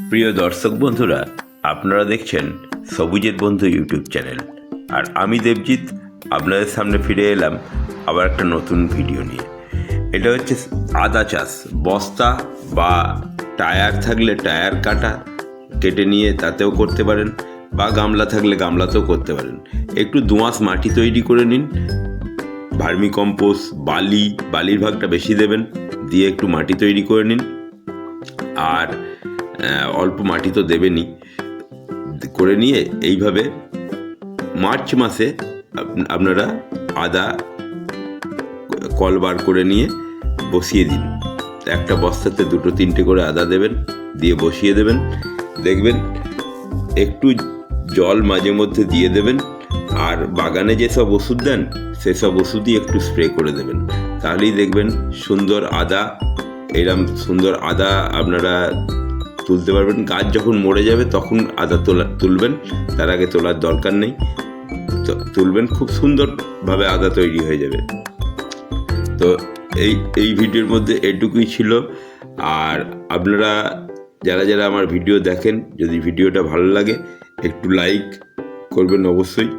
প্রিয় দর্শক বন্ধুরা, আপনারা দেখছেন সবুজের বন্ধু ইউটিউব চ্যানেল। আর আমি দেবজিৎ আপনাদের সামনে ফিরে এলাম আবার একটা নতুন ভিডিও নিয়ে। এটা হচ্ছে আদা চাষ। বস্তা বা টায়ার থাকলে টায়ার কেটে নিয়ে তাতেও করতে পারেন, বা গামলা থাকলে গামলাতেও করতে পারেন। একটু দোআঁশ মাটি তৈরি করে নিন, ভার্মি কম্পোস্ট, বালির ভাগটা বেশি দেবেন, দিয়ে একটু মাটি তৈরি করে নিন। আর অল্প মাটি তো দেবেনই, করে নিয়ে এইভাবে মার্চ মাসে আপনারা আদা কল বার করে নিয়ে বসিয়ে দিন। একটা বস্তাতে 2-3টে করে আদা দেবেন, দিয়ে বসিয়ে দেবেন। দেখবেন একটু জল মাঝে মধ্যে দিয়ে দেবেন। আর বাগানে যেসব ওষুধ দেন সেসব ওষুধই একটু স্প্রে করে দেবেন। তাহলেই দেখবেন সুন্দর আদা, এরম সুন্দর আদা আপনারা তুলতে পারবেন। গাছ যখন মরে যাবে তখন আদা তুলবেন, তার আগে তোলার দরকার নেই। তুলবেন, খুব সুন্দরভাবে আদা তৈরি হয়ে যাবে। তো এই ভিডিওর মধ্যে এটুকুই ছিল। আর আপনারা যারা আমার ভিডিও দেখেন, যদি ভিডিওটা ভালো লাগে একটু লাইক করবেন অবশ্যই।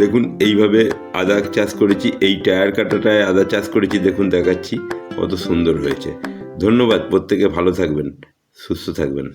দেখুন এইভাবে আদা চাষ করেছি, এই টায়ার কাটাটায় আদা চাষ করেছি, দেখুন দেখাচ্ছি কত সুন্দর হয়েছে। ধন্যবাদ, প্রত্যেকে ভালো থাকবেন, সুস্থ থাকবেন।